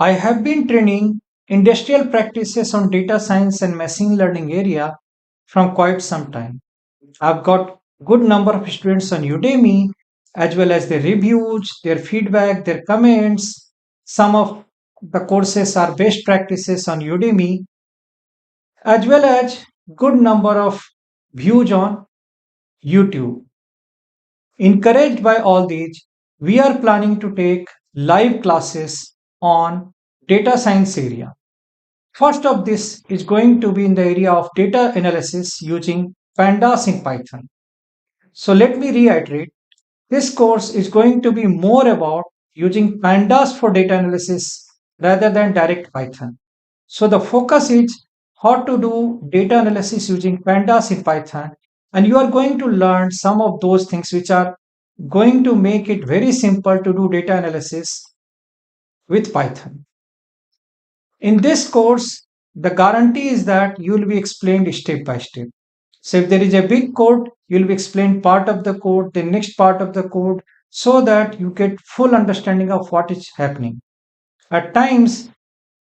I have been training industrial practices on data science and machine learning area from quite some time. I've got good number of students on Udemy as well as their reviews, their feedback, their comments. Some of the courses are best practices on Udemy as well as good number of views on YouTube. Encouraged by all these, we are planning to take live classes on data science area. First of this is going to be in the area of data analysis using pandas in Python. So let me reiterate, this course is going to be more about using pandas for data analysis rather than direct Python. So the focus is how to do data analysis using pandas in Python, and you are going to learn some of those things which are going to make it very simple to do data analysis with Python. In this course, the guarantee is that you will be explained step by step. So if there is a big code, you will be explained part of the code, the next part of the code, so that you get full understanding of what is happening. At times,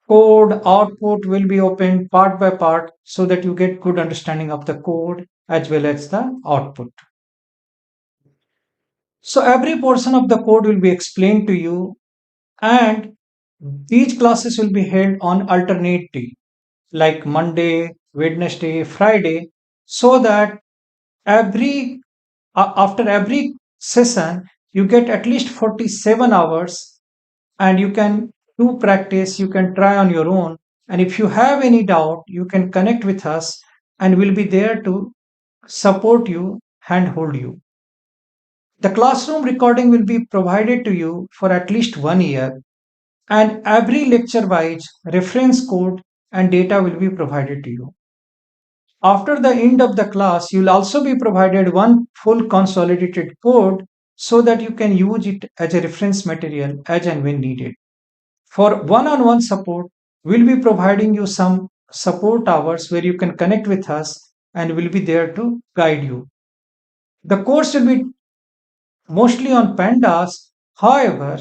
code output will be opened part by part so that you get good understanding of the code as well as the output. So every portion of the code will be explained to you, and these classes will be held on alternate day like Monday, Wednesday, Friday, so that every after every session you get at least 47 hours and you can do practice, you can try on your own, and if you have any doubt you can connect with us and we'll be there to support you, handhold you. The classroom recording will be provided to you for at least 1 year, and every lecture wise reference code and data will be provided to you. After the end of the class, you will also be provided one full consolidated code so that you can use it as a reference material as and when needed. For one-on-one support, we'll be providing you some support hours where you can connect with us and we'll be there to guide you. The course will be mostly on pandas. However,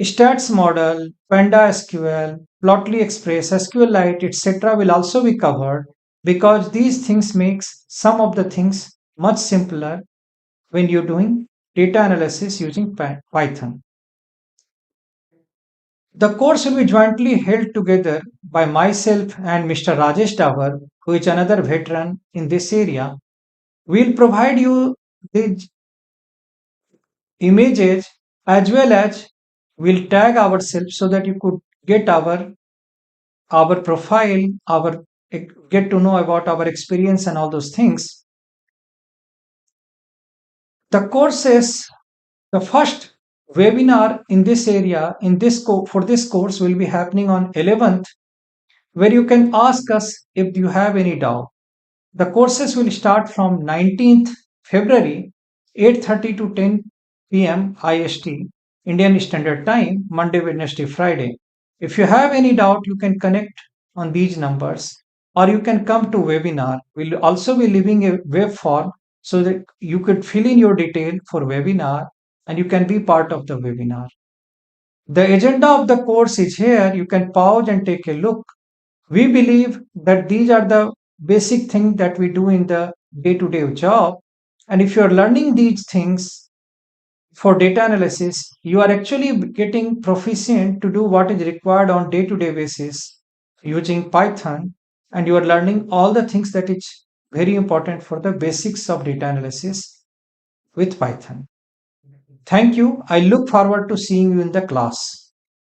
stats model, Panda SQL, Plotly Express, SQLite, etc. will also be covered because these things makes some of the things much simpler when you're doing data analysis using Python. The course will be jointly held together by myself and Mr. Rajesh Davar, who is another veteran in this area. We'll provide you the images as well as we'll tag ourselves so that you could get our profile, our get to know about our experience and all those things. The courses, the first webinar in this area, for this course will be happening on 11th, where you can ask us if you have any doubt. The courses will start from 19th February, 8:30 to 10 p.m. IST, Indian Standard Time, Monday, Wednesday, Friday. If you have any doubt, you can connect on these numbers or you can come to webinar. We'll also be leaving a web form so that you could fill in your detail for webinar and you can be part of the webinar. The agenda of the course is here. You can pause and take a look. We believe that these are the basic things that we do in the day-to-day job. And if you're learning these things for data analysis, you are actually getting proficient to do what is required on day-to-day basis using Python. And you are learning all the things that is very important for the basics of data analysis with Python. Thank you. I look forward to seeing you in the class.